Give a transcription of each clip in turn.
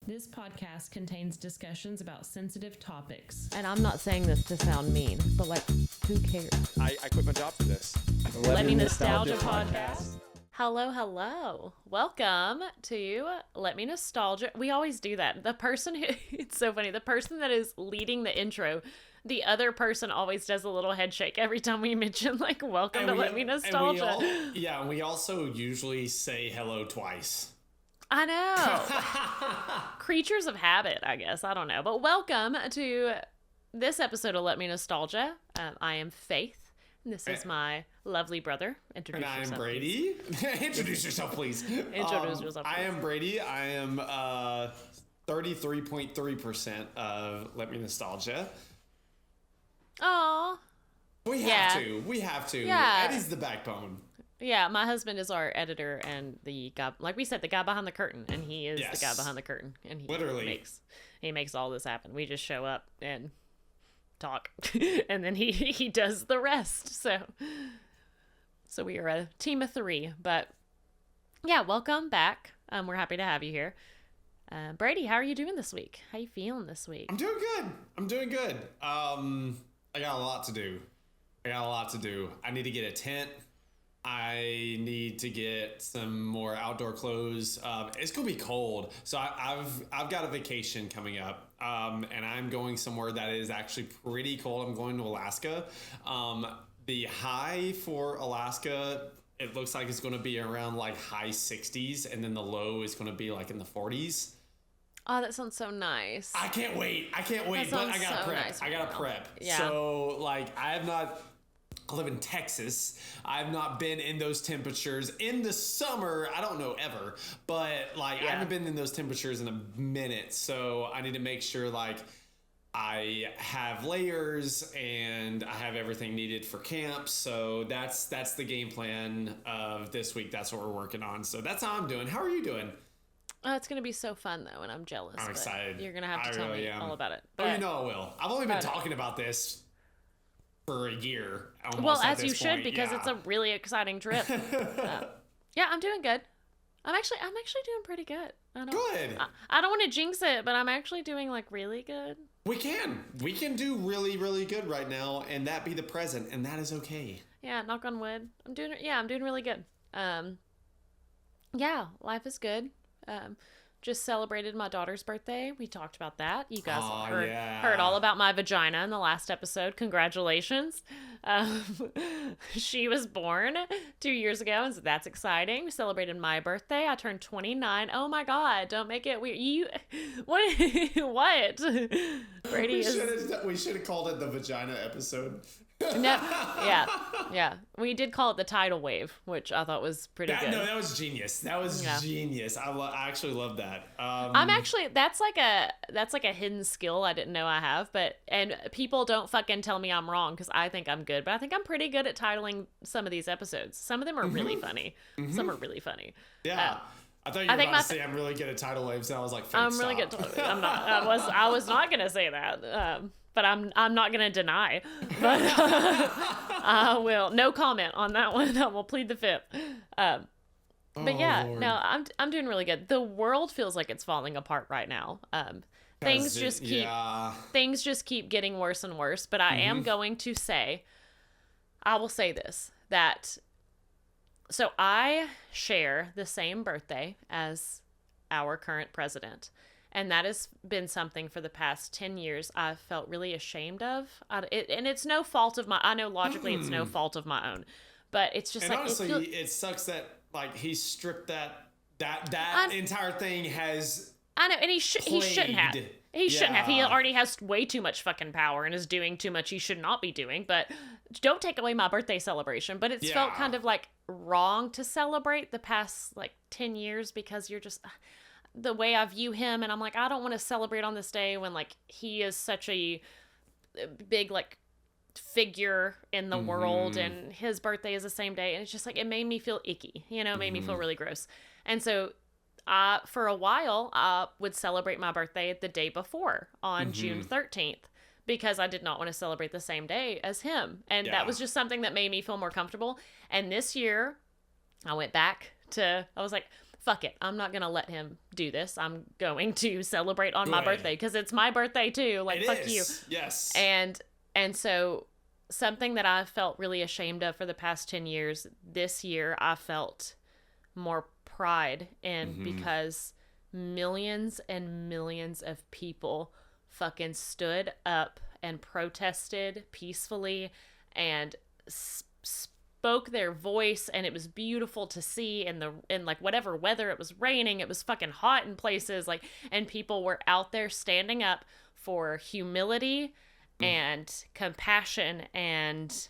This podcast contains discussions about sensitive topics. And I'm not saying this to sound mean, but like, who cares? I quit my job for this. Let Me Nostalgia Podcast. Hello. Welcome to Let Me Nostalgia. We always do that. The person who, it's so funny, the person that is leading the intro, the other person always does a little head shake every time we mention, like, welcome to Let Me Nostalgia. And we also usually say hello twice. I know. Creatures of habit, I guess. I don't know. But welcome to this episode of Let Me Nostalgia. I am Faith. And this is my lovely brother. Introduce yourself. And I am Brady. Introduce yourself, please. Introduce yourself, please. I am Brady. I am 33.3% of Let Me Nostalgia. Aw. We have to. Yeah. Eddie's the backbone. Yeah, my husband is our editor and the guy, like we said, the guy behind the curtain, and he is the guy behind the curtain, and he literally makes all this happen. We just show up and talk, and then he does the rest. So we are a team of three. But yeah, welcome back. We're happy to have you here. Brady, how are you doing this week? How you feeling this week? I'm doing good. I got a lot to do. I need to get a tent. I need to get some more outdoor clothes. It's gonna be cold, so I've got a vacation coming up, and I'm going somewhere that is actually pretty cold. I'm going to Alaska. The high for Alaska, it looks like it's gonna be around like high 60s, and then the low is gonna be like in the 40s. Oh, that sounds so nice. I can't wait, but I gotta prep. Nice prep. Yeah. So like I live in Texas. I've not been in those temperatures in the summer. I don't know ever, but like I haven't been in those temperatures in a minute. So I need to make sure like I have layers and I have everything needed for camp. So that's the game plan of this week. That's what we're working on. So that's how I'm doing. How are you doing? Oh, it's going to be so fun, though, and I'm jealous. I'm excited. You're going to have to tell me all about it. But, you know I will. I've only been talking about this for a year almost. Well, as you should, because it's a really exciting trip. Yeah, I'm doing good. I'm actually doing pretty good. Good. I don't want to jinx it, but I'm actually doing like really good. We can do really, really good right now, and that be the present, and that is okay. Yeah, knock on wood. I'm doing really good. Yeah, life is good. Just celebrated my daughter's birthday. We talked about that. You guys heard all about my vagina in the last episode. Congratulations. She was born 2 years ago, and so that's exciting. We celebrated my birthday. I turned 29. Oh my God, don't make it weird. What? Brady We should have called it the vagina episode. No, yeah. We did call it the tidal wave, which I thought was pretty good. No, that was genius. Genius. I actually love that. That's like a hidden skill I didn't know I have, and people don't fucking tell me I'm wrong because I think I'm good, but I think I'm pretty good at titling some of these episodes. Some of them are really funny. Some are really funny. Yeah. I thought you were about to say I'm really good at tidal waves, and I was like, I'm really good. I'm not. I was not gonna say that. But I'm not gonna deny. But I will. No comment on that one. I will plead the fifth. But yeah, Lord. No, I'm doing really good. The world feels like it's falling apart right now. Things just keep getting worse and worse. But I am going to say, I will say this, that so I share the same birthday as our current president. And that has been something for the past 10 years I've felt really ashamed of. And it's no fault of I know logically it's no fault of my own. But it's just like... honestly, it sucks that like he stripped that entire thing has... I know, and he shouldn't have. He shouldn't have. He already has way too much fucking power and is doing too much he should not be doing. But don't take away my birthday celebration. But it's felt kind of like wrong to celebrate the past like 10 years because you're just... the way I view him, and I'm like, I don't want to celebrate on this day when like he is such a big like figure in the world, and his birthday is the same day, and it's just like it made me feel icky, it made me feel really gross. And so for a while I would celebrate my birthday the day before on June 13th because I did not want to celebrate the same day as him, and that was just something that made me feel more comfortable. And this year I went back to, I was like, fuck it. I'm not going to let him do this. I'm going to celebrate on my Good. birthday because it's my birthday too. Like, It fuck is. you. Yes. And so something that I felt really ashamed of for the past 10 years, this year I felt more pride in because millions and millions of people fucking stood up and protested peacefully and spoke their voice, and it was beautiful to see in like whatever weather. It was raining, it was fucking hot in places, like, and people were out there standing up for humility and compassion and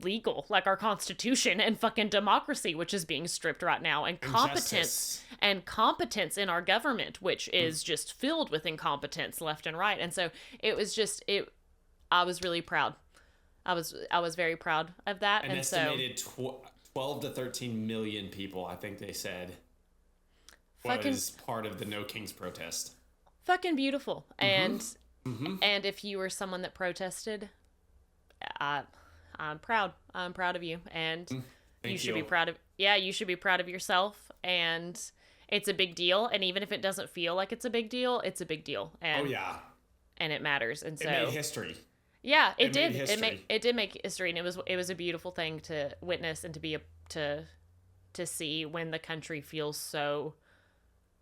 legal, like our constitution and fucking democracy, which is being stripped right now, and competence in our government, which is just filled with incompetence left and right. And so it was just I was really proud. I was very proud of that. An and estimated so 12 to 13 million people, I think they said, fucking was part of the No Kings protest. fucking beautiful. And if you were someone that protested, I'm proud. I'm proud of you, and you should be proud of. Yeah, you should be proud of yourself, and it's a big deal. And even if it doesn't feel like it's a big deal, it's a big deal. And, Oh yeah, and it matters. And so it made history. yeah, it made did. history. It did make history, and it was a beautiful thing to witness and to be to see when the country feels so.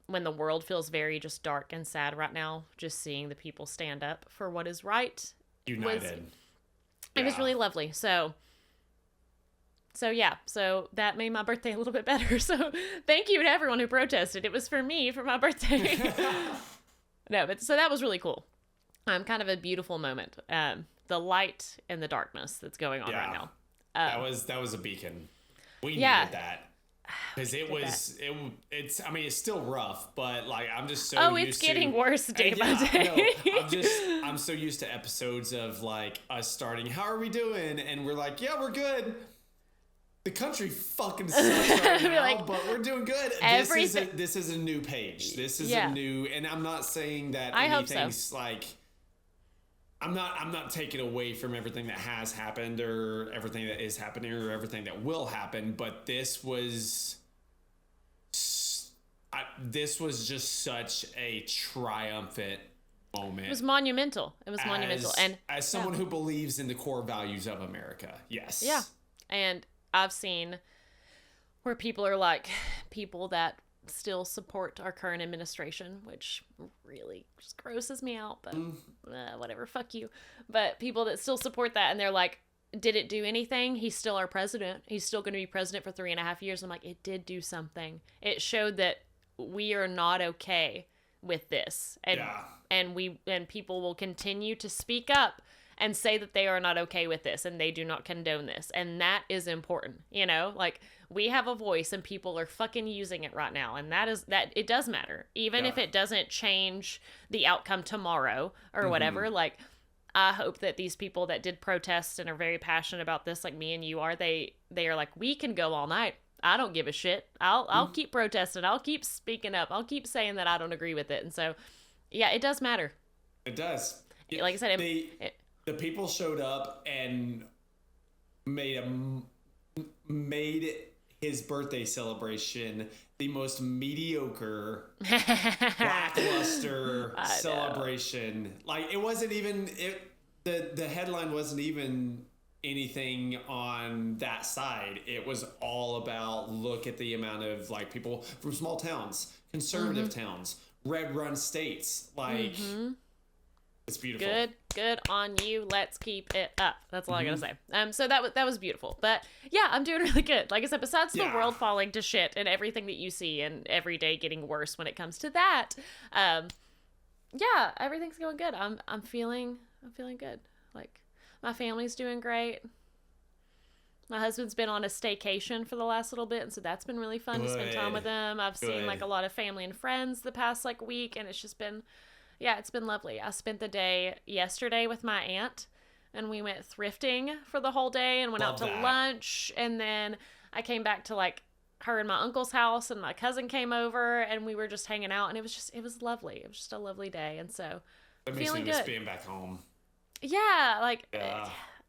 When the world feels very just dark and sad right now, just seeing the people stand up for what is right. United. It was really lovely. So yeah, so that made my birthday a little bit better. So thank you to everyone who protested. It was for me for my birthday. No, but so that was really cool. Kind of a beautiful moment. The light and the darkness that's going on right now. That was a beacon. We Yeah. needed that. Because it's I mean, it's still rough, but like I'm just so Oh, used it's getting to, worse day by day. No, I'm so used to episodes of like us starting, how are we doing? And we're like, yeah, we're good. The country fucking sucks right now, like, but we're doing good. This is a new page. This is a new, and I'm not saying that I hope so. anything's like, I'm not taking away from everything that has happened or everything that is happening or everything that will happen, but this was just such a triumphant moment. It was monumental. And as someone who believes in the core values of America, yes. yeah, and I've seen where people are like, people that still support our current administration, which really just grosses me out, but whatever, fuck you. But people that still support that, and they're like, did it do anything? He's still our president. He's still going to be president for 3.5 years. I'm like, it did do something. It showed that we are not okay with this. And people will continue to speak up and say that they are not okay with this and they do not condone this. And that is important. You know, like, we have a voice and people are fucking using it right now. And that it does matter. Even if it doesn't change the outcome tomorrow or whatever, like, I hope that these people that did protest and are very passionate about this, like me and you are, they are like, we can go all night. I don't give a shit. I'll keep protesting. I'll keep speaking up. I'll keep saying that I don't agree with it. And so, yeah, it does matter. It does. Like I said, the people showed up and made his birthday celebration the most mediocre, lackluster celebration. Like, it wasn't even the headline wasn't even anything on that side. It was all about, look at the amount of like people from small towns, conservative towns, red run states. Like, it's beautiful. Good on you. Let's keep it up. That's all I gotta say. So that was beautiful. But yeah, I'm doing really good. Like I said, besides the world falling to shit and everything that you see and every day getting worse when it comes to that, yeah, everything's going good. I'm feeling good. Like, my family's doing great. My husband's been on a staycation for the last little bit, and so that's been really fun to spend time with him. I've seen like a lot of family and friends the past like week, and it's just been, yeah, it's been lovely. I spent the day yesterday with my aunt, and we went thrifting for the whole day and went out to lunch, and then I came back to like her and my uncle's house, and my cousin came over, and we were just hanging out, and it was lovely. It was just a lovely day, and so That makes me miss being back home. Yeah, like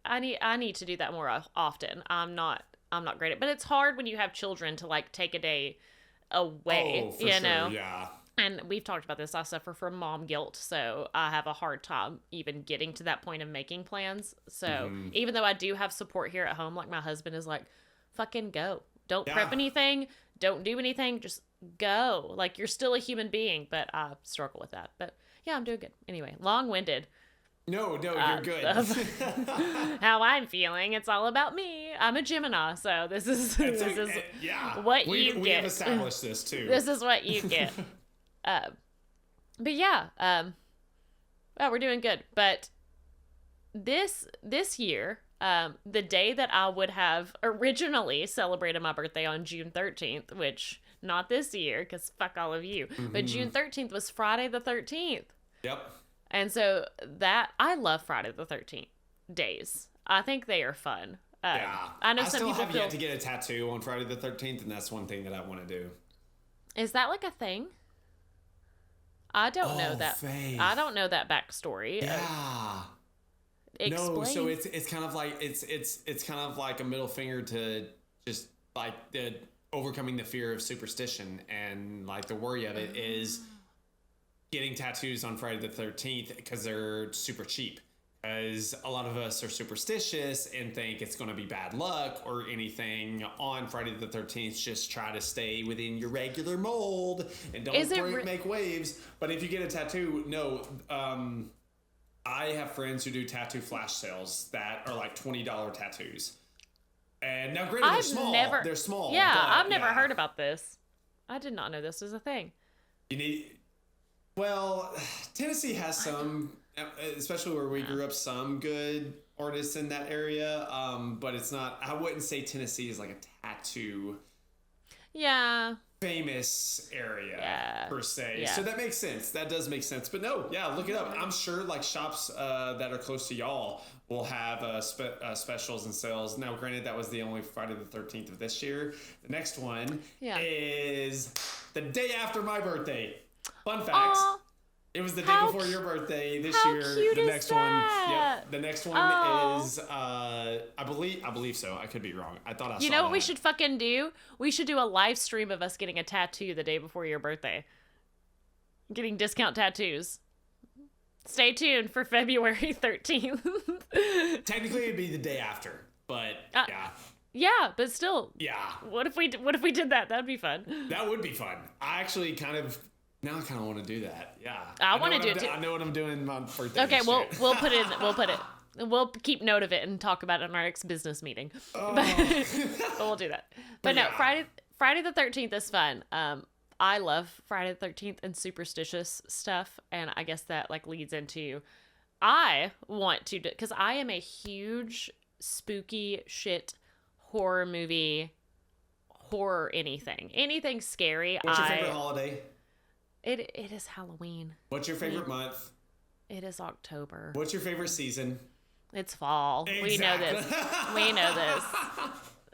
I need to do that more often. I'm not not great at. But it's hard when you have children to like take a day away, Oh, for sure, yeah. And we've talked about this. I suffer from mom guilt, so I have a hard time even getting to that point of making plans. So even though I do have support here at home, like my husband is like, fucking go. Don't prep anything. Don't do anything. Just go. Like, you're still a human being, but I struggle with that. But yeah, I'm doing good. Anyway, long-winded. No, you're good. How I'm feeling. It's all about me. I'm a Gemini, so this is what you get. We have established this too. This is what you get. But yeah, we're doing good. But this year, the day that I would have originally celebrated my birthday on June 13th, which not this year, because fuck all of you, but June 13th was Friday the 13th. Yep. And so I love Friday the 13th days. I think they are fun. Yeah. I know I some still people have feel. yet to get a tattoo on Friday the 13th, and that's one thing that I want to do. Is that like a thing? I don't know that. Faith. I don't know that backstory. Yeah. Explain. No, so it's kind of like it's kind of like a middle finger to just like the overcoming the fear of superstition, and like the worry of it is getting tattoos on Friday the 13th because they're super cheap. Because a lot of us are superstitious and think it's going to be bad luck or anything on Friday the 13th. Just try to stay within your regular mold and don't make waves. But if you get a tattoo, no. I have friends who do tattoo flash sales that are like $20 tattoos. And now, granted, they're small. They're small. Yeah, but, I've never heard about this. I did not know this was a thing. Well, Tennessee has some, especially where we grew up, some good artists in that area. But it's not, I wouldn't say Tennessee is like a tattoo famous area per se. Yeah. So that makes sense. That does make sense. But no, look it up. I'm sure like shops that are close to y'all will have specials and sales. Now, granted, that was the only Friday the 13th of this year. The next one is the day after my birthday. Fun fact. It was the day before your birthday this year. Cute the is next that? one. Yep. The next one is I believe so. I could be wrong. I thought I saw You know what that. we should fucking do? We should do a live stream of us getting a tattoo the day before your birthday. Getting discount tattoos. Stay tuned for February 13th. Technically it'd be the day after, but yeah. Yeah, but still. Yeah. What if we did that? That'd be fun. That would be fun. I actually now I kind of want to do that. Yeah. I want to do it too. I know what I'm doing on my birthday. Okay, we'll put it. We'll keep note of it and talk about it in our next business meeting. Oh. But we'll do that. But no, Friday the 13th is fun. I love Friday the 13th and superstitious stuff, and I guess that like leads into I want to, because I am a huge spooky shit horror movie, anything scary. What's your favorite holiday? It is Halloween. What's your favorite month? It is October. What's your favorite season? It's fall. Exactly. We know this. We know this.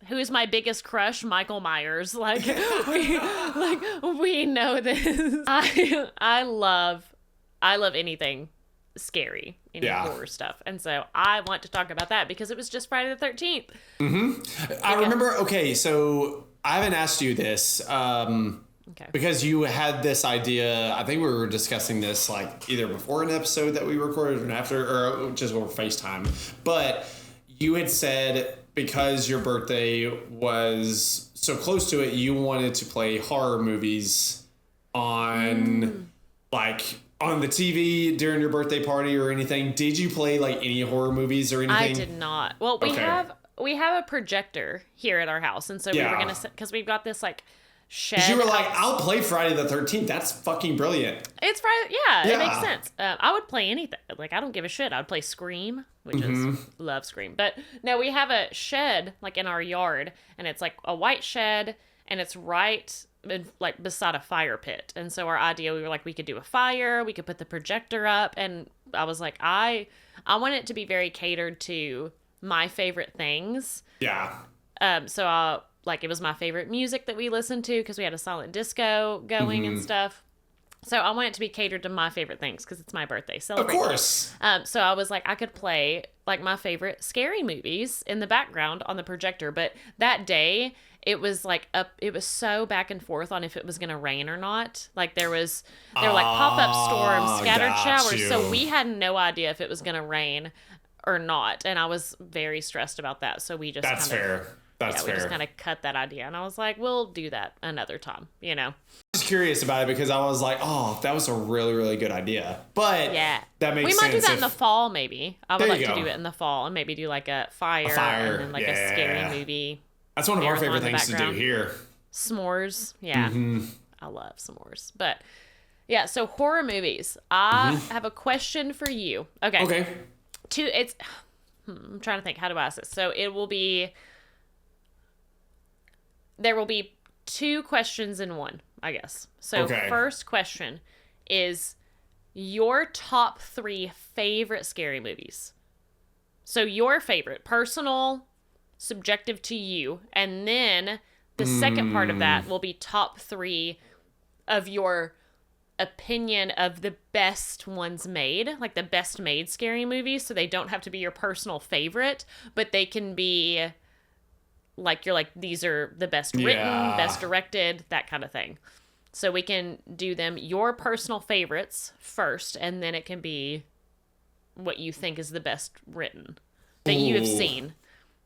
Who's my biggest crush? Michael Myers. Like we know this. I love anything scary, horror stuff, and so I want to talk about that because it was just Friday the 13th. I remember. Okay, so I haven't asked you this. Okay. Because you had this idea, I think we were discussing this like either before an episode that we recorded and after, or just over FaceTime. But you had said because your birthday was so close to it, you wanted to play horror movies on on the TV during your birthday party or anything. Did you play like any horror movies or anything? I did not. Well, we have a projector here at our house, and so we were gonna, because we've got this like shed. You were like, I'll play Friday the 13th. That's fucking brilliant. It's Friday. Yeah, it makes sense. I would play anything. Like, I don't give a shit. I would play Scream, which is love Scream. But no, we have a shed like in our yard, and it's like a white shed, and it's right like beside a fire pit. And so our idea, we were like, we could do a fire, we could put the projector up, and I was like, I want it to be very catered to my favorite things. Yeah. So it was my favorite music that we listened to because we had a silent disco going and stuff. So I want it to be catered to my favorite things because it's my birthday. Of Celebrate. course. So I was like, I could play like my favorite scary movies in the background on the projector. But that day, it was like it was so back and forth on if it was gonna rain or not. Like there were like pop-up storms, scattered got showers. you. So we had no idea if it was gonna rain or not, and I was very stressed about that. So we just That's fair. That's we fair. just kind of cut that idea, and I was like, we'll do that another time, you know. I was curious about it because I was like, oh, that was a really, really good idea. But Yeah, that makes we sense. might do that in if- the fall, maybe. I would There like you to go. do it in the fall and maybe do like a fire fire, and then like a yeah. scary movie. That's one of our marathon favorite in the things to do background. here. S'mores, yeah, Mm-hmm. I love s'mores. But yeah, so horror movies. I have a question for you. Okay, Okay. I'm trying to think. How do I ask this? So there will be two questions in one, I guess. So Okay. first question is your top 3 favorite scary movies. So your favorite, personal, subjective to you, and then the second part of that will be top 3 of your opinion of the best ones made, like the best made scary movies. So they don't have to be your personal favorite, but they can be like, you're like, these are the best written, Yeah. best directed, that kind of thing. So we can do them your personal favorites first, and then it can be what you think is the best written that you have Ooh. seen.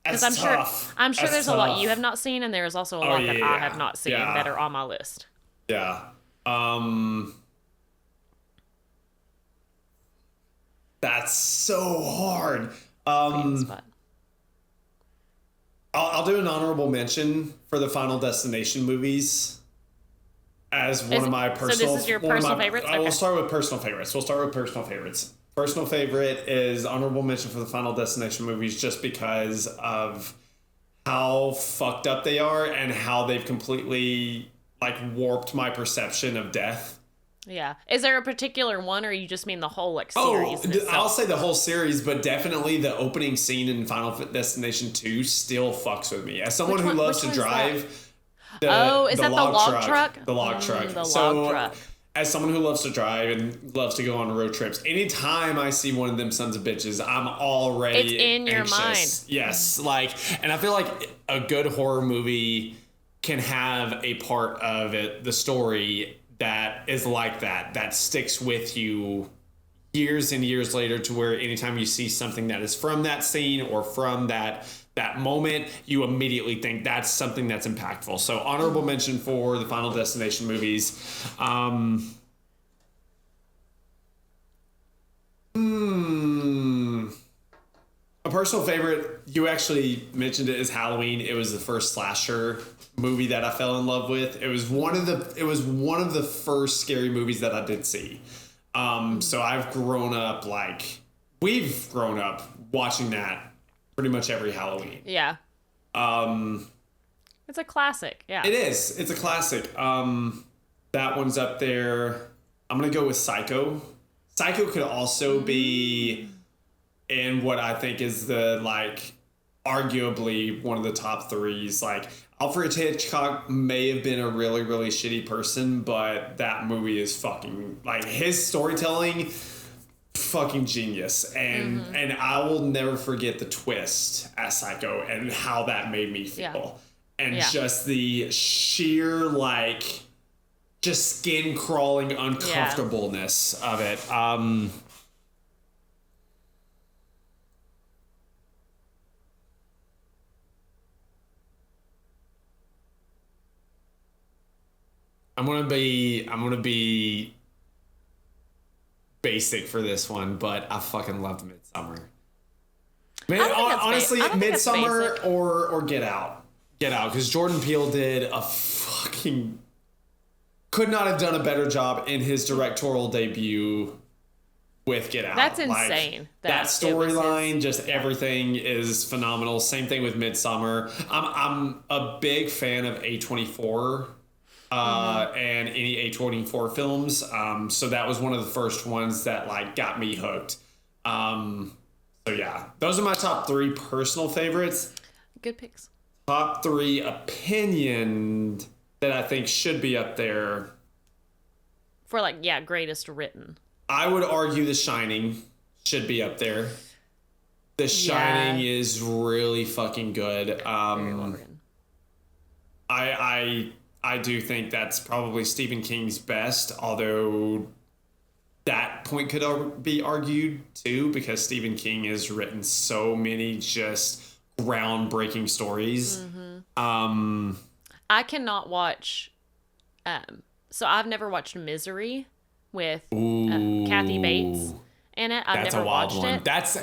Because That's I'm sure tough. there's That's a lot tough. you have not seen, and there is also a lot that I yeah. have not seen Yeah. that are on my list. Yeah. That's so hard. Spot. I'll do an honorable mention for the Final Destination movies as one of my personal. So this is your one of personal my- favorites? I will Okay. start with personal favorites. We'll start with personal favorites. Personal favorite is honorable mention for the Final Destination movies, just because of how fucked up they are and how they've completely like warped my perception of death. Yeah. Is there a particular one, or you just mean the whole like series? in I'll itself? say the whole series, but definitely the opening scene in Final Destination 2 still fucks with me. As someone Which who one- loves which to one is that? drive, Is that the log truck? The log truck. The So, log truck. as someone who loves to drive and loves to go on road trips, anytime I see one of them sons of bitches, I'm already It's in your anxious. mind. Yes, like, and I feel like a good horror movie can have a part of it, the story, that is like that sticks with you years and years later, to where anytime you see something that is from that scene or from that moment, you immediately think that's something that's impactful. So honorable mention for the Final Destination movies. A personal favorite, you actually mentioned it, is Halloween. It was the first slasher movie that I fell in love with. It was one of the first scary movies that I did see. So I've grown up, we've grown up watching that pretty much every Halloween. Yeah. It's a classic. Yeah. It is. It's a classic. That one's up there. I'm gonna go with Psycho. Psycho could also be in what I think is the arguably one of the top threes. Like, Alfred Hitchcock may have been a really, really shitty person, but that movie is fucking, his storytelling, fucking genius. And and I will never forget the twist at Psycho and how that made me feel. And just the sheer just skin crawling uncomfortableness of it. I'm gonna be basic for this one, but I fucking loved Midsummer. Man, honestly, I don't think it's Midsummer basic. or Get Out. Get Out, because Jordan Peele did a fucking could not have done a better job in his directorial debut with Get Out. That's insane. That That it was storyline, his- just everything is phenomenal. Same thing with Midsummer. I'm a big fan of A24 and any A24 films. So that was one of the first ones that got me hooked. So yeah, those are my top 3 personal favorites. Good picks. Top 3 opinion that I think should be up there. For like, yeah, greatest written. I would argue The Shining should be up there. The Shining is really fucking good. Very well written. I do think that's probably Stephen King's best, although that point could be argued too, because Stephen King has written so many just groundbreaking stories. I cannot watch. So I've never watched Misery with Kathy Bates in it. I've never watched it. That's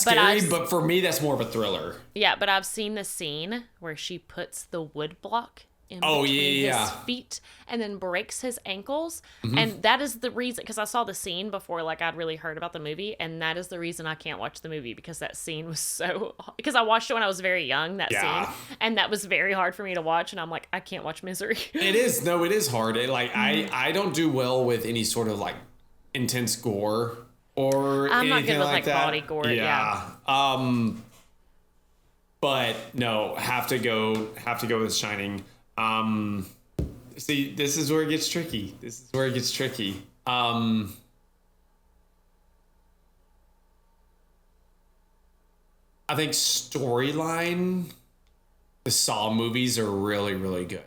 scary, but for me, that's more of a thriller. Yeah, but I've seen the scene where she puts the wood block in between his feet and then breaks his ankles. And that is the reason, because I saw the scene before like I'd really heard about the movie, and that is the reason I can't watch the movie, because that scene was so, because I watched it when I was very young, that scene, and that was very hard for me to watch, and I'm like, I can't watch Misery. It is hard. I don't do well with any sort of like intense gore or I'm not good with like that. Body gore. Yeah. But no, have to go with Shining. See, this is where it gets tricky. I think storyline, the Saw movies are really, really good.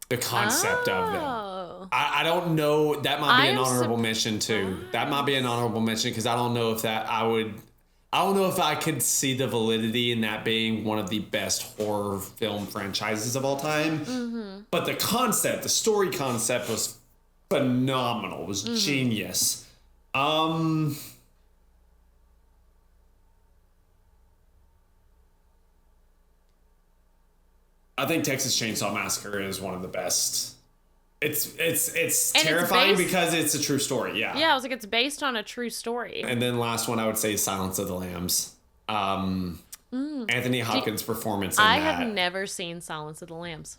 The concept of them. I don't know. That might be an honorable mention too. That might be an honorable mention, because I don't know if I could see the validity in that being one of the best horror film franchises of all time. But the concept, the story concept was phenomenal. It was genius. I think Texas Chainsaw Massacre is one of the best. It's terrifying because it's a true story. Yeah, I was like, it's based on a true story. And then last one I would say Silence of the Lambs. Anthony Hopkins' performance in that. I have never seen Silence of the Lambs,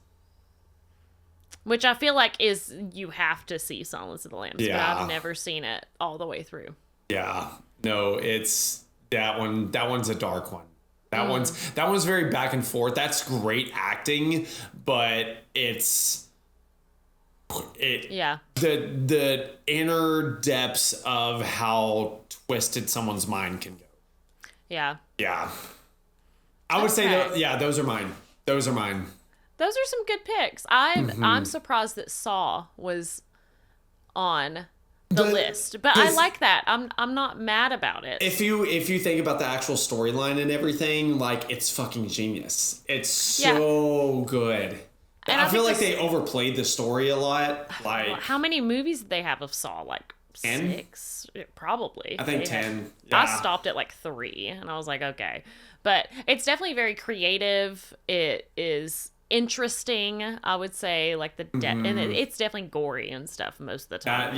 which I feel like is, you have to see Silence of the Lambs, but I've never seen it all the way through. Yeah, no, it's that one. That one's a dark one. That one's very back and forth. That's great acting, but the inner depths of how twisted someone's mind can go. Yeah. I would say those are mine. Those are some good picks. I'm surprised that Saw was on the list, but I like that. I'm not mad about it. If you think about the actual storyline and everything, like, it's fucking genius. It's so good. And I feel like they overplayed the story a lot. Like, how many movies did they have of Saw? Like 10? 6, probably. I think 10. I stopped at like 3, and I was like, okay. But it's definitely very creative. It is interesting, I would say, like and it's definitely gory and stuff most of the time.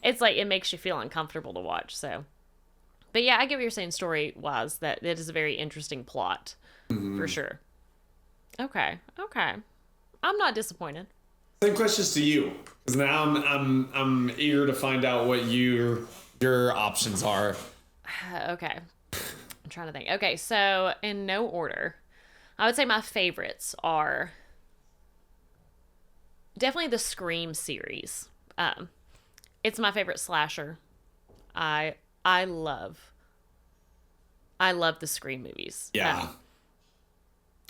It's like, it makes you feel uncomfortable to watch. So, but yeah, I get what you're saying story wise, that it is a very interesting plot for sure. Okay. I'm not disappointed. Same questions to you, because now I'm eager to find out what your options are. Okay, I'm trying to think. Okay, so in no order, I would say my favorites are definitely the Scream series. It's my favorite slasher. I love the Scream movies. Yeah.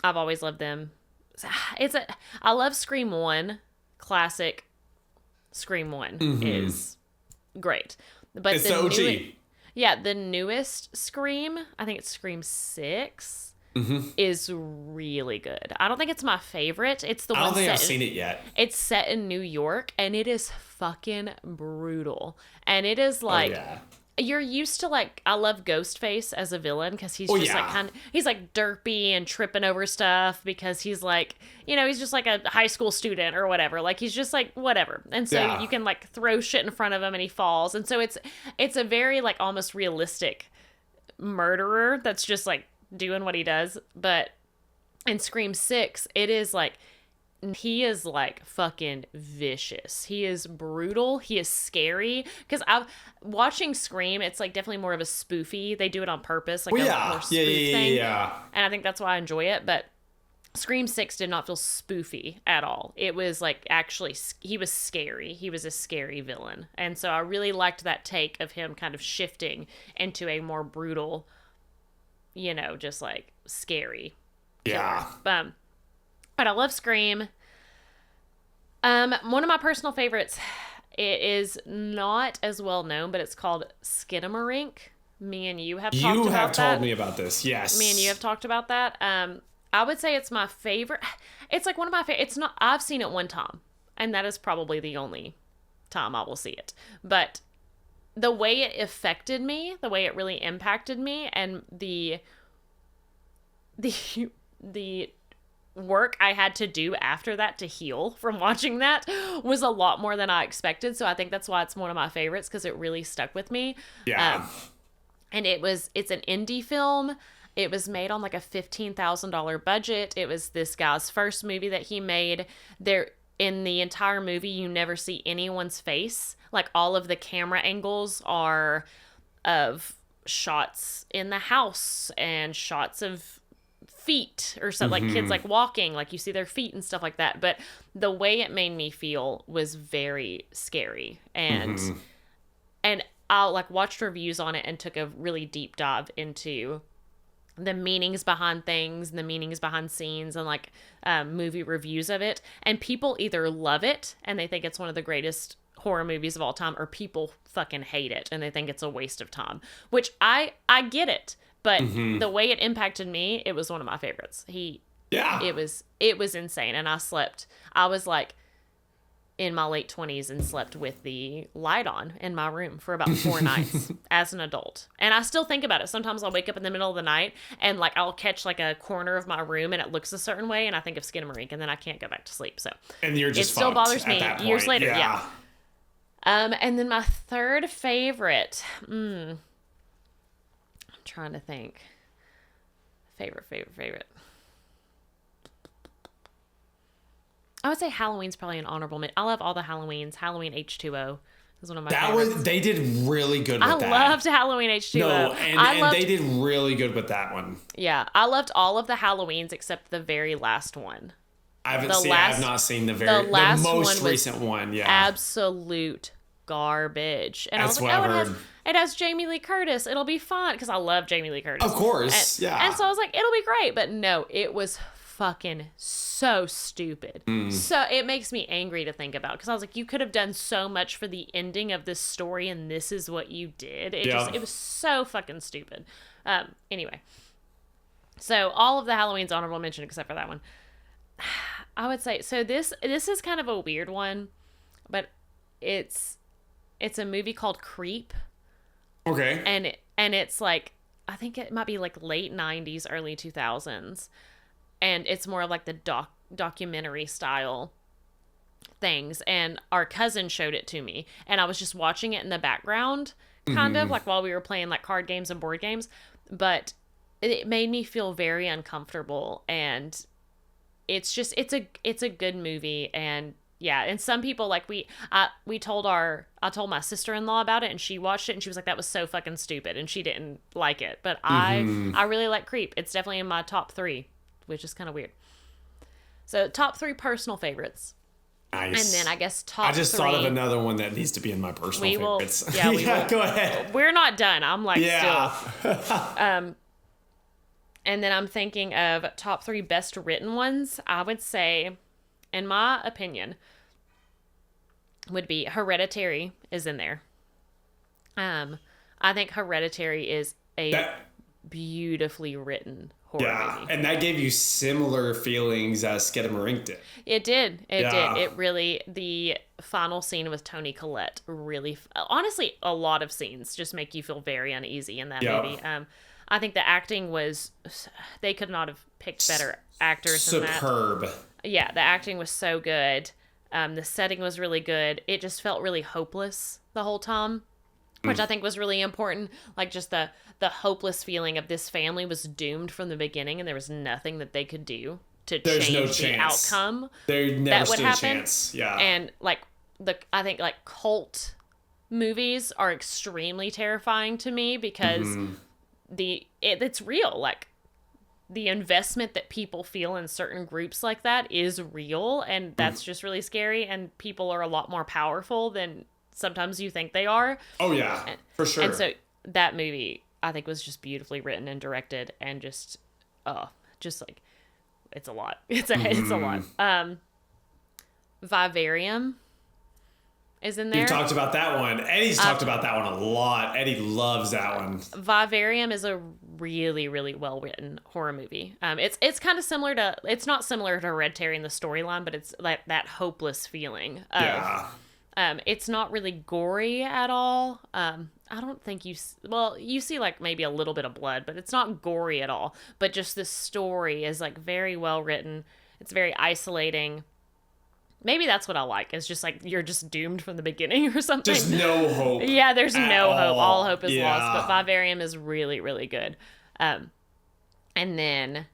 I've always loved them. I love Scream 1. Classic Scream 1 is great. But it's the OG. The newest Scream, I think it's Scream 6, is really good. I don't think it's my favorite. It's the one. I don't think I've seen it yet. It's set in New York, and it is fucking brutal. And it is like, you're used to, like, I love Ghostface as a villain, because he's he's like derpy and tripping over stuff, because he's like, he's just like a high school student or whatever. Like, he's just like whatever. And so you can like throw shit in front of him and he falls. And so it's a very like almost realistic murderer that's just like doing what he does. But in Scream 6, it is like, he is like fucking vicious. He is brutal. He is scary. Because watching Scream, it's like definitely more of a spoofy. They do it on purpose, like a more spoof thing. And I think that's why I enjoy it. But Scream 6 did not feel spoofy at all. It was like actually, he was scary. He was a scary villain. And so I really liked that take of him kind of shifting into a more brutal, just like scary killer. Yeah. But I love Scream. One of my personal favorites, it is not as well known, but it's called Skidamarink. Me and you have talked about that. You have told me about this, yes. Me and you have talked about that. I would say it's my favorite. It's like one of my favorite. It's not. I've seen it one time, and that is probably the only time I will see it. But the way it affected me, the way it really impacted me, and the work I had to do after that to heal from watching that was a lot more than I expected. So I think that's why it's one of my favorites, because it really stuck with me. Yeah. And it's an indie film. It was made on like a $15,000 budget. It was this guy's first movie that he made. There, in the entire movie, you never see anyone's face. Like, all of the camera angles are of shots in the house and shots of feet or something, like kids like walking, like you see their feet and stuff like that. But the way it made me feel was very scary. And I like watched reviews on it and took a really deep dive into the meanings behind things and the meanings behind scenes and like movie reviews of it. And people either love it and they think it's one of the greatest horror movies of all time, or people fucking hate it and they think it's a waste of time, which I get it. But the way it impacted me, it was one of my favorites. It was insane. And I was like in my late 20s and slept with the light on in my room for about 4 nights as an adult. And I still think about it. Sometimes I'll wake up in the middle of the night and like I'll catch like a corner of my room and it looks a certain way and I think of Skidamarink and then I can't go back to sleep. So and you're just it still bothers me years later. Yeah. And then my third favorite, I'm trying to think. Favorite. I would say Halloween's probably an honorable mention. I love all the Halloweens. Halloween H2O is one of my favorites. They did really good with that. I loved Halloween H2O. No, and they did really good with that one. Yeah, I loved all of the Halloweens except the very last one. I have not seen the most recent one. Yeah, absolute garbage. And that's I was like, it has Jamie Lee Curtis. It'll be fun because I love Jamie Lee Curtis. Of course, yeah. And so I was like, it'll be great. But no, it was fucking so stupid. So it makes me angry to think about, because I was like, you could have done so much for the ending of this story and this is what you did. It was so fucking stupid. Anyway, so all of the Halloween's honorable mention except for that one. I would say, so this is kind of a weird one, but it's a movie called Creep. Okay. And it's like, I think it might be like late 90s, early 2000s. And it's more of like the documentary style things. And our cousin showed it to me. And I was just watching it in the background, kind of like while we were playing like card games and board games. But it made me feel very uncomfortable. And it's a good movie. And yeah, and some people like I told my sister-in-law about it and she watched it and she was like, that was so fucking stupid, and she didn't like it. But I really like Creep. It's definitely in my top 3, which is kind of weird. So top 3 personal favorites. Nice. And then I guess top 3. I just thought of another one that needs to be in my personal favorites. Yeah, we will. Go ahead. We're not done. I'm like still. And then I'm thinking of top 3 best written ones. I would say, in my opinion, would be Hereditary is in there. I think Hereditary is beautifully written horror movie. And that gave you similar feelings as Skidamarink did. It did. It really, the final scene with Toni Collette really, honestly, a lot of scenes just make you feel very uneasy in that movie. I think the acting they could not have picked better actors than that. Superb. Yeah, the acting was so good. The setting was really good. It just felt really hopeless the whole time, which I think was really important. Like just the hopeless feeling of this family was doomed from the beginning and there was nothing that they could do to change the outcome. There never that would stood happen. a chance. Yeah. And like I think like cult movies are extremely terrifying to me because it's real. Like the investment that people feel in certain groups like that is real, and that's just really scary, and people are a lot more powerful than sometimes you think they are. Oh yeah, for sure. And so that movie, I think, was just beautifully written and directed, and just like, it's a lot. It's a lot. Vivarium is in there. You've talked about that one. Eddie's talked about that one a lot. Eddie loves that one. Vivarium is a really, really well written horror movie. It's kind of similar to, it's not similar to Hereditary in the storyline, but it's like that hopeless feeling. It's not really gory at all. I don't think you see like maybe a little bit of blood, but it's not gory at all. But just the story is like very well written. It's very isolating. Maybe that's what I like. It's just like you're just doomed from the beginning or something. Just no hope. Yeah, there's no hope. All hope is Yeah. lost. But Vivarium is really, really good. And then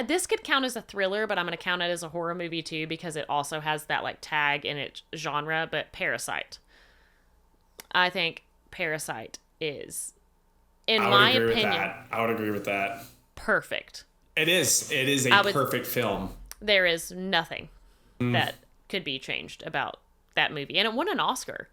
this could count as a thriller, but I'm going to count it as a horror movie too, because it also has that like tag in its genre. But Parasite. I think Parasite is, in my opinion, I would agree with that. perfect. It is. It is a perfect film. There is nothing that could be changed about that movie, and it won an Oscar,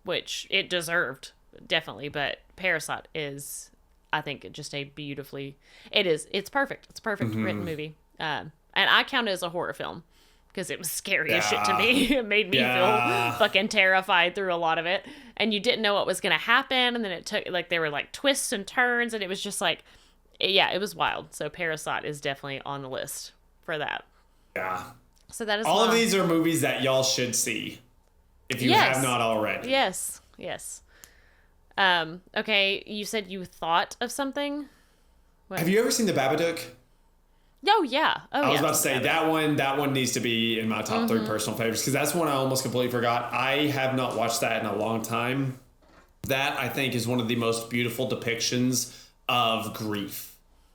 which it deserved, definitely. But Parasite is, I think, just a beautifully, it's perfect. It's a perfect written movie, and I count it as a horror film because it was scary as shit to me. It made me feel fucking terrified through a lot of it, and you didn't know what was gonna happen, and then it took, like, there were like twists and turns, and it was just like, yeah, it was wild. So Parasite is definitely on the list for that. Yeah. So that is all of these are movies that y'all should see if you have not already. Yes. Okay, you said you thought of something. What? Have you ever seen The Babadook? Oh yeah. I was about to say that one needs to be in my top 3 personal favorites, because that's one I almost completely forgot. I have not watched that in a long time. That, I think, is one of the most beautiful depictions of grief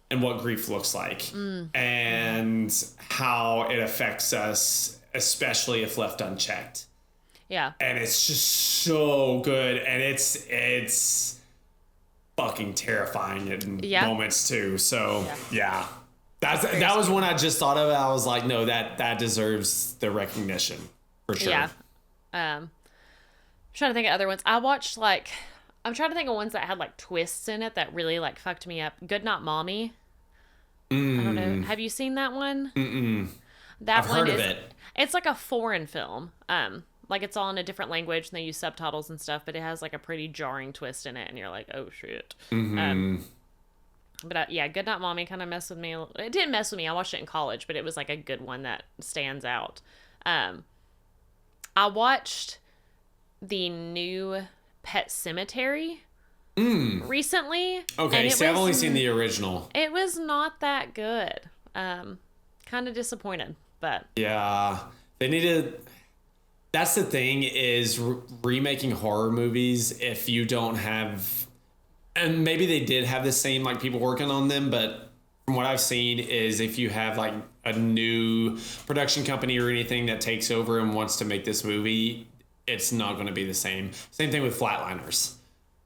and what grief looks like, and how it affects us, especially if left unchecked. Yeah. And it's just so good, and it's fucking terrifying in moments too. So yeah. That was one I just thought of. I was like, no, that deserves the recognition for sure. Yeah. I'm trying to think of other ones. I'm trying to think of ones that had like twists in it that really like fucked me up. Goodnight Mommy. I don't know. Have you seen that one? I've heard of it. It's like a foreign film. Like it's all in a different language and they use subtitles and stuff, but it has like a pretty jarring twist in it, and you're like, oh shit. But yeah, Goodnight Mommy kind of messed with me. It didn't mess with me. I watched it in college, but it was like a good one that stands out. I watched the new Pet Sematary recently. Okay, see, I've only seen the original. It was not that good. Kind of disappointed, but yeah, they needed. That's the thing, is remaking horror movies. If you don't have, and maybe they did have the same like people working on them, but from what I've seen is if you have like a new production company or anything that takes over and wants to make this movie, it's not going to be the same. Same thing with Flatliners.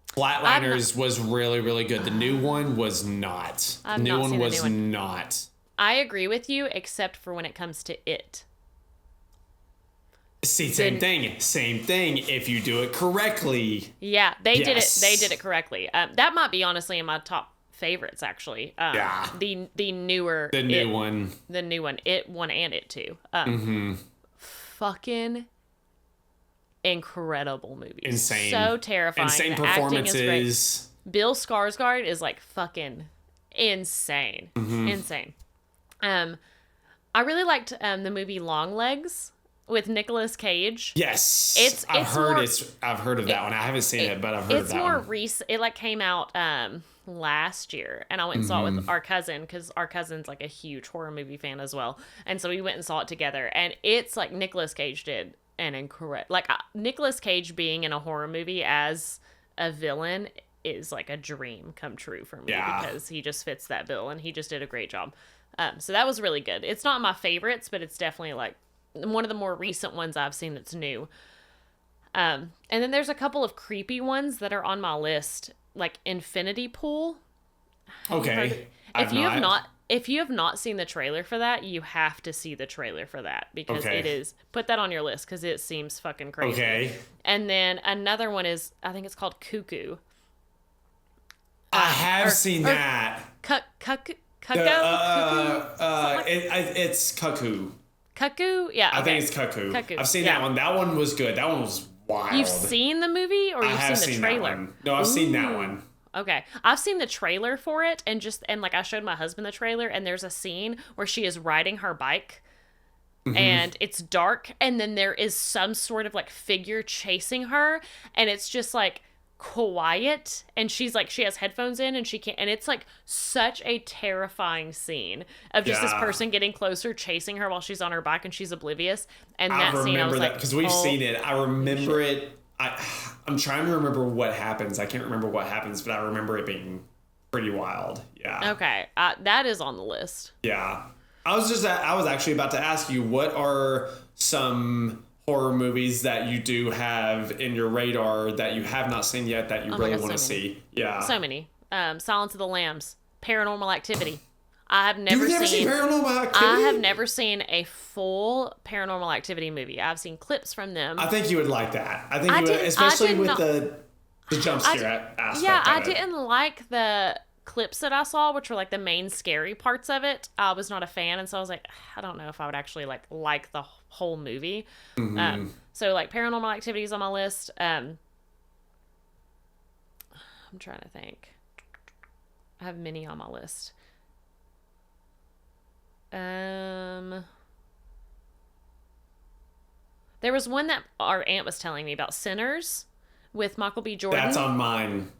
Flatliners was really, really good. The new one was not. The new one was not. I agree with you, except for when it comes to it. See, same thing. If you do it correctly. Yeah, they did it. They did it correctly. That might be honestly in my top favorites, actually. Yeah. The new one. It 1 and It 2. Fucking incredible movies. Insane. So terrifying. Insane the performances. Acting is great. Bill Skarsgård is like fucking insane. Insane. I really liked the movie Longlegs with Nicolas Cage. Yes, I've heard of that one. I haven't seen it, but I've heard of that one. It's more recent. It like came out last year, and I went and saw it with our cousin, because our cousin's like a huge horror movie fan as well, and so we went and saw it together. And it's like Nicolas Cage did an incredible, like Nicolas Cage being in a horror movie as a villain is like a dream come true for me, because he just fits that bill, and he just did a great job. So that was really good. It's not my favorites, but it's definitely like one of the more recent ones I've seen that's new. And then there's a couple of creepy ones that are on my list, like Infinity Pool. Have you heard Okay. of- I've if you have not seen the trailer for that, you have to see the trailer for that because Okay. it is, put that on your list because it seems fucking crazy. Okay. And then another one is, I think it's called Cuckoo. I have seen that. Cuckoo? It's Cuckoo. Cuckoo? Yeah. I think okay. it's Cuckoo. Cuckoo, I've seen yeah. that one. That one was good. That one was wild. You've seen the movie or I you've have seen the seen trailer? that one. No, I've seen that one. Okay. I've seen the trailer for it and like I showed my husband the trailer and there's a scene where she is riding her bike and it's dark and then there is some sort of like figure chasing her and it's just like quiet and she's like she has headphones in and she can't and it's like such a terrifying scene of just this Yeah. person getting closer chasing her while she's on her bike and she's oblivious and I that scene I remember was that like because we've oh, seen it. I remember it. I'm trying to remember what happens. I can't remember what happens, but I remember it being pretty wild. Yeah. okay that is on the list. Yeah. I was actually about to ask you, what are some horror movies that you do have in your radar that you have not seen yet that you really God, want to so many. see? Yeah. So many. Silence of the Lambs, Paranormal Activity. I have never You've never seen Paranormal Activity? I have never seen a full Paranormal Activity movie. I've seen clips from them. I think you would like that. I think I you would, did- especially I did with not- the jump scare aspect. Yeah, of I it. didn't like the clips that I saw, which were like the main scary parts of it. I was not a fan, and so I was like, I don't know if I would actually like the whole movie. So like Paranormal Activity is on my list. I'm trying to think. I have many on my list. There was one that our aunt was telling me about, Sinners, with Michael B. Jordan. That's on mine.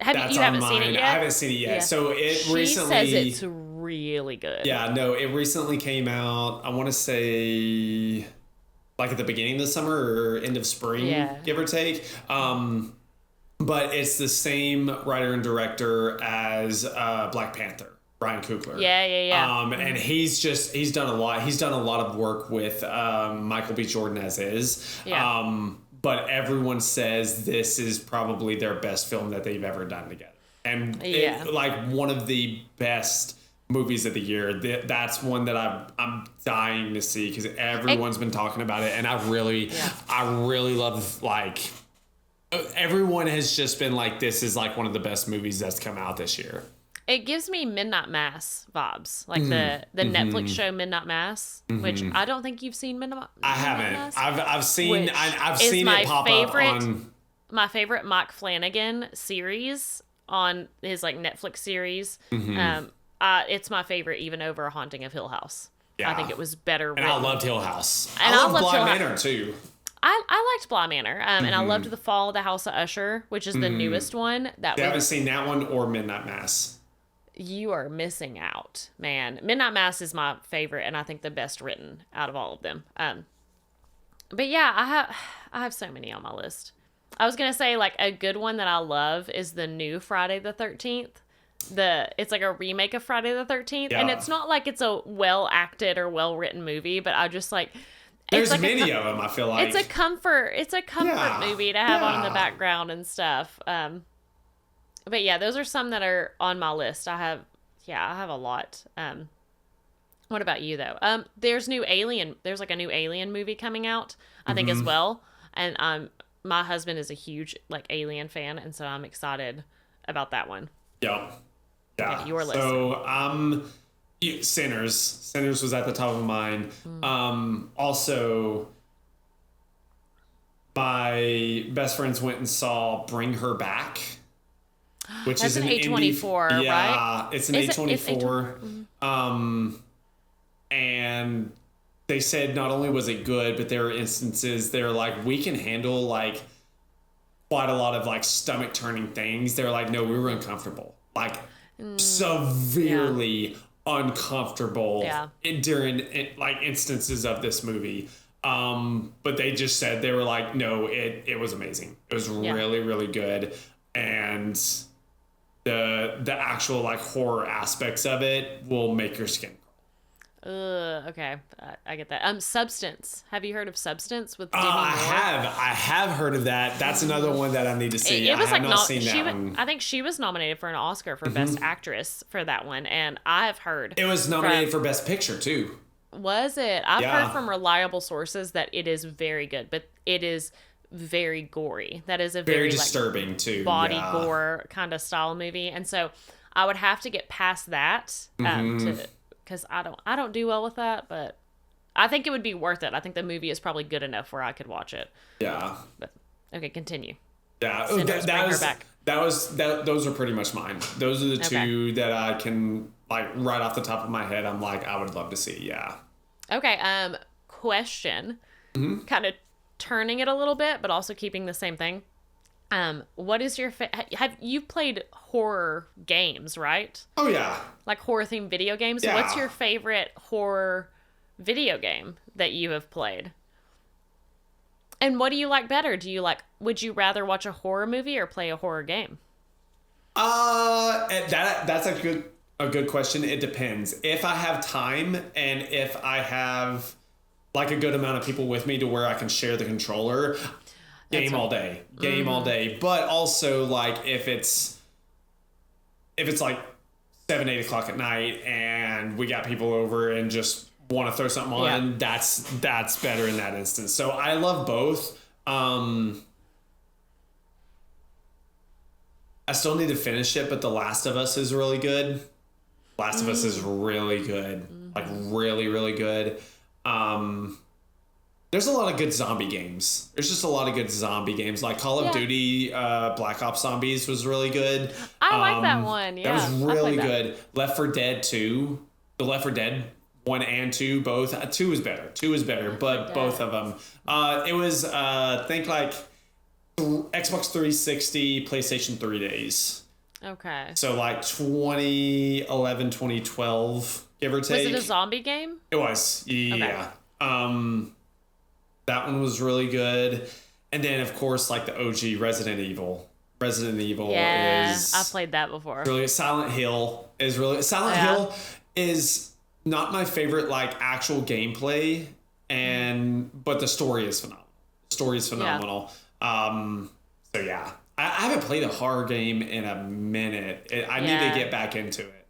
You haven't seen it yet? I haven't seen it yet. Yeah. So it She recently says it's really good. Yeah, no, it recently came out, I want to say like at the beginning of the summer or end of spring, Yeah. give or take. But it's the same writer and director as Black Panther, Ryan Coogler. Yeah. And he's done a lot. He's done a lot of work with Michael B. Jordan as is. Yeah. But everyone says this is probably their best film that they've ever done together. And Yeah. like one of the best movies of the year. That's one that I'm dying to see because everyone's been talking about it. And I really love, like, everyone has just been like, this is like one of the best movies that's come out this year. It gives me Midnight Mass vibes, like the Netflix show Midnight Mass, which I don't think you've seen Midnight I haven't. Mass. I've seen Which I've is seen my it pop favorite- up on. My favorite Mike Flanagan series on his like Netflix series. It's my favorite, even over Haunting of Hill House. Yeah. I think it was better. And I loved Hill House. And I I loved loved Bly Hill House. Manor too. I liked Bly Manor, and I loved The Fall of the House of Usher, which is the newest one. I haven't seen that one or Midnight Mass. You are missing out, man. Midnight Mass is my favorite, and I think the best written out of all of them. But yeah, I have so many on my list. I was gonna say like a good one that I love is the new Friday the 13th. It's like a remake of Friday the 13th, and Yeah. it's not like it's a well acted or well written movie, but I just like There's it's like many of them. I feel like it's a comfort Yeah. movie to have on in the Yeah. background and stuff. But yeah, those are some that are on my list. I have a lot. What about you though? There's like a new Alien movie coming out, I think as well. And my husband is a huge like Alien fan, and so I'm excited about that one. Yep. Yeah. Your list. So Sinners was at the top of mine. Also, my best friends went and saw Bring Her Back, which That's is an an A24, indie, right? Yeah, it's an It's A24. And they said not only was it good, but there are instances they're like, we can handle like quite a lot of like stomach turning things. They're like, no, we were uncomfortable, like severely uncomfortable during like instances of this movie. But they just said, they were like, no, it was amazing. It was really, really good. And the actual like horror aspects of it will make your skin crawl. Okay, I get that. Substance. Have you heard of Substance with Demi Moore? I have heard of that. That's another one that I need to see. It was I have like not seen that one. I think she was nominated for an Oscar for Best Actress for that one, and I've heard It was nominated for Best Picture too. Was it? I've Yeah. heard from reliable sources that it is very good, but it is very gory. That is a Very very disturbing like, too. body yeah. gore kind of style movie, and so I would have to get past that because I don't do well with that, but I think it would be worth it. I think the movie is probably good enough where I could watch it. Yeah. But okay, continue. Yeah. Sinners, bring her back. Those are pretty much mine. Those are the two that I can like right off the top of my head. I'm like I would love to see. Yeah. Okay. Question. Kind of turning it a little bit, but also keeping the same thing. What is your have you played horror games, right? Oh yeah. Like horror themed video games. Yeah. What's your favorite horror video game that you have played? And what do you like better? Would you rather watch a horror movie or play a horror game? That's a good question. It depends. If I have time and if I have like a good amount of people with me to where I can share the controller, game all day. But also like if it's like 7, 8 o'clock at night and we got people over and just want to throw something on, that's better in that instance. So I love both. I still need to finish it, but The Last of Us is really good. Last of Us is really good. Like really, really good. There's a lot of good zombie games. There's just a lot of good zombie games. Like Call of Duty Black Ops Zombies was really good. I like that one. Yeah, that was really that. good. Left 4 Dead 2. The Left 4 Dead 1 and 2 both. 2 is better. 2 is better, but both of them. It was think like Xbox 360, PlayStation 3 days. Okay. So like 2011, 2012, give or take. Was it a zombie game? It was. Yeah. Okay. That one was really good. And then of course like the OG Resident Evil. Resident Evil is I've played that before. Really Silent Hill is really Hill is not my favorite like actual gameplay but the story is phenomenal. The story is phenomenal. So yeah. I haven't played a horror game in a minute. I need to get back into it.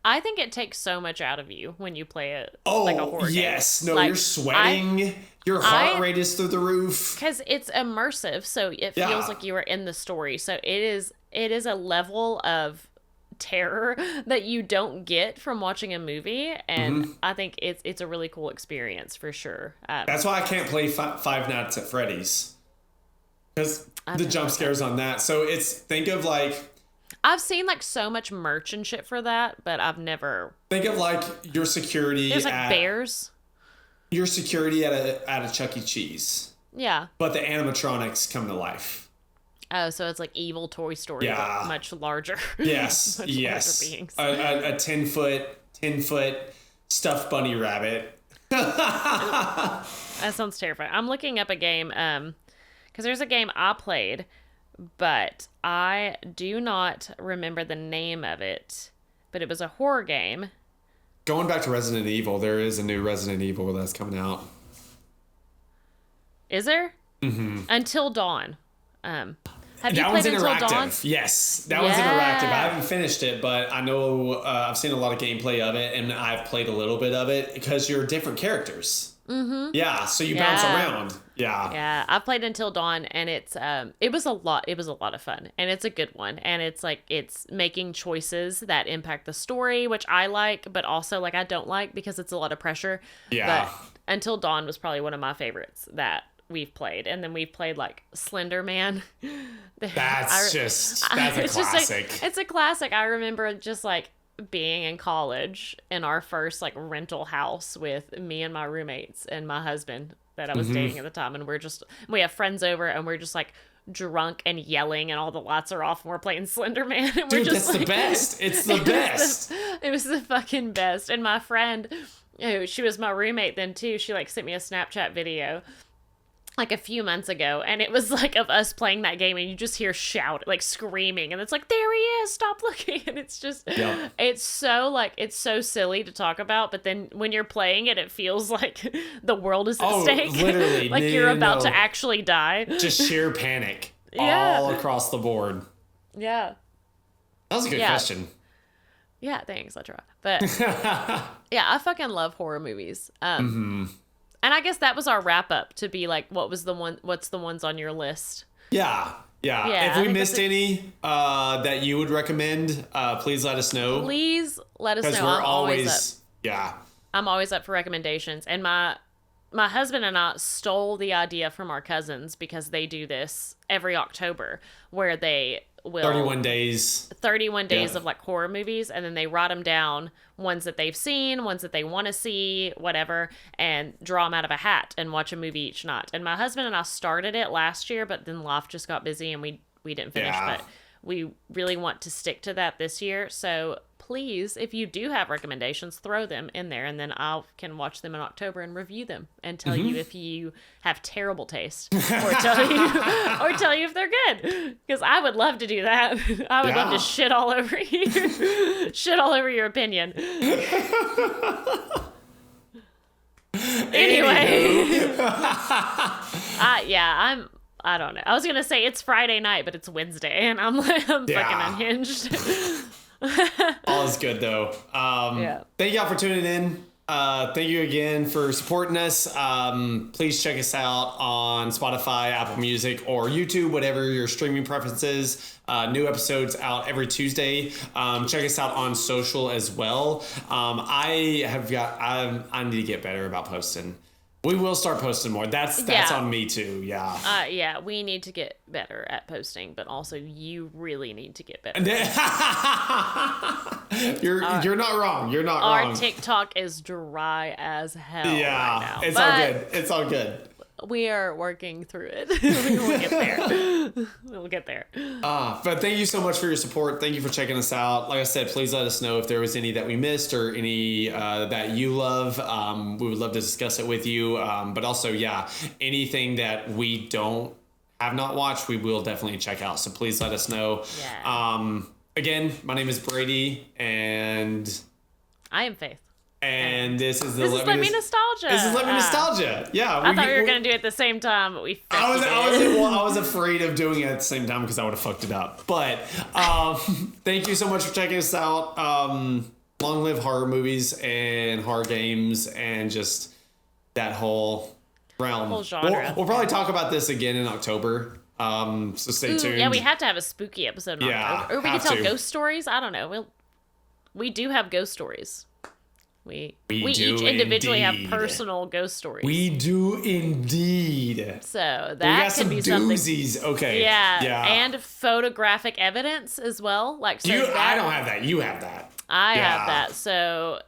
I think it takes so much out of you when you play it like a horror game. Yes. No, like, you're sweating. Your heart rate is through the roof. Because it's immersive, so it feels like you are in the story. So it is a level of terror that you don't get from watching a movie, and I think it's a really cool experience for sure. That's why I can't play Five Nights at Freddy's. Because the jump scares on that. So think of like... I've seen like so much merch and shit for that, but I've never... Think of like your security There's like bears. Your security at a Chuck E. Cheese. Yeah. But the animatronics come to life. Oh, so it's like evil Toy Story, but much larger. Yes, much yes. larger beings. A 10-foot stuffed bunny rabbit. That sounds terrifying. I'm looking up a game... because there's a game I played, but I do not remember the name of it. But it was a horror game. Going back to Resident Evil, there is a new Resident Evil that's coming out. Is there? Mm-hmm. Until Dawn. Have you played Until Dawn? Yes, that one's interactive. I haven't finished it, but I know I've seen a lot of gameplay of it, and I've played a little bit of it because you're different characters. Mm-hmm. Yeah, so you bounce around. Yeah, I've played Until Dawn, and it was a lot of fun, and it's a good one, and it's making choices that impact the story, which I like, but also like I don't like because it's a lot of pressure. But Until Dawn was probably one of my favorites that we've played, and then we've played like Slender Man. That's a classic. It's a classic. I remember just like being in college in our first like rental house with me and my roommates and my husband that I was dating at the time, and we have friends over, and we're just like drunk and yelling, and all the lights are off, and we're playing Slender Man, and we're just that's the best. It's the best. It was the fucking best. And my friend, she was my roommate then too, she like sent me a Snapchat video like a few months ago, and it was like of us playing that game, and you just hear shout, like screaming, and it's like, there he is, stop looking. And it's just, it's so silly to talk about, but then when you're playing it, it feels like the world is at stake. Literally. Like you're about to actually die. Just sheer panic all across the board. Yeah. That was a good question. Yeah, thanks, Letra. But yeah, I fucking love horror movies. And I guess that was our wrap up to be like, what's the ones on your list? Yeah, if we missed any that you would recommend, please let us know. Please let us know. Because we're always up. I'm always up for recommendations. And my husband and I stole the idea from our cousins because they do this every October where they will 31 days of like horror movies, and then they write them down, ones that they've seen, ones that they want to see, whatever, and draw them out of a hat and watch a movie each night. And my husband and I started it last year, but then life just got busy and we didn't finish. But we really want to stick to that this year. So please, if you do have recommendations, throw them in there, and then I can watch them in October and review them and tell you if you have terrible taste, or tell you if they're good. Because I would love to do that. I would love to shit all over you, shit all over your opinion. Anyway, I don't know. I was gonna say it's Friday night, but it's Wednesday, and I'm fucking unhinged. All is good though. Thank y'all for tuning in. Thank you again for supporting us. Please check us out on Spotify, Apple Music, or YouTube, whatever your streaming preferences. New episodes out every Tuesday. Check us out on social as well. I need to get better about posting. We will start posting more. That's on me too. Yeah. We need to get better at posting, but also you really need to get better. You're not wrong. You're not wrong. Our TikTok is dry as hell right now. It's all good. It's all good. We are working through it. We will get there. We'll get there. But thank you so much for your support. Thank you for checking us out. Like I said, please let us know if there was any that we missed or any that you love. We would love to discuss it with you. But also, anything that we have not watched, we will definitely check out. So please let us know. Yeah. Again, my name is Brady, and I am Faith. And this is Let Me Nostalgia. This is Let Me Nostalgia. Yeah. I thought we were going to do it at the same time, but we I was afraid of doing it at the same time because I would have fucked it up. But thank you so much for checking us out. Long live horror movies and horror games and just that whole realm. Whole genre. We'll probably talk about this again in October. So stay tuned. Yeah, we have to have a spooky episode in October. Or we can tell ghost stories. I don't know. We do have ghost stories. We each individually have personal ghost stories. We do indeed. So that could be something. Doozies. Okay. Yeah. And photographic evidence as well. I don't have that. You have that. I have that. So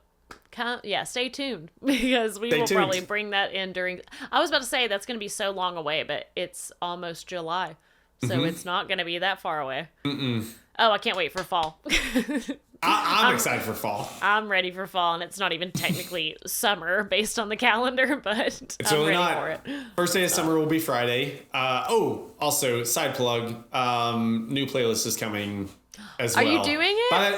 stay tuned because we will probably bring that in during. I was about to say that's going to be so long away, but it's almost July, so it's not going to be that far away. Oh, I can't wait for fall. I'm excited for fall. I'm ready for fall, and it's not even technically summer based on the calendar, but it's I'm really ready for it. First day of summer will be Friday. Also, side plug, new playlist is coming as well. Are you doing it? I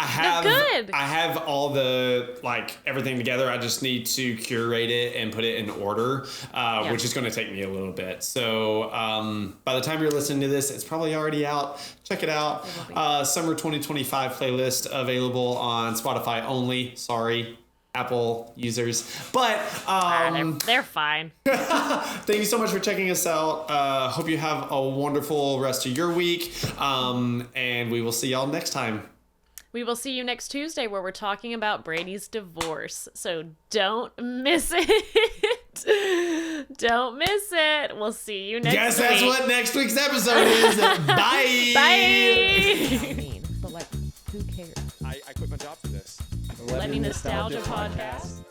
have. Good. I have all the everything together. I just need to curate it and put it in order, which is going to take me a little bit. So by the time you're listening to this, it's probably already out. Check it out. Summer 2025 playlist available on Spotify only. Sorry, Apple users, but they're fine. Thank you so much for checking us out. Hope you have a wonderful rest of your week, and we will see y'all next time. We will see you next Tuesday where we're talking about Brady's divorce. So don't miss it. Don't miss it. We'll see you next week. Guess that's what next week's episode is. Bye. Bye. But who cares? I quit my job for this. Let Me Nostalgia podcast.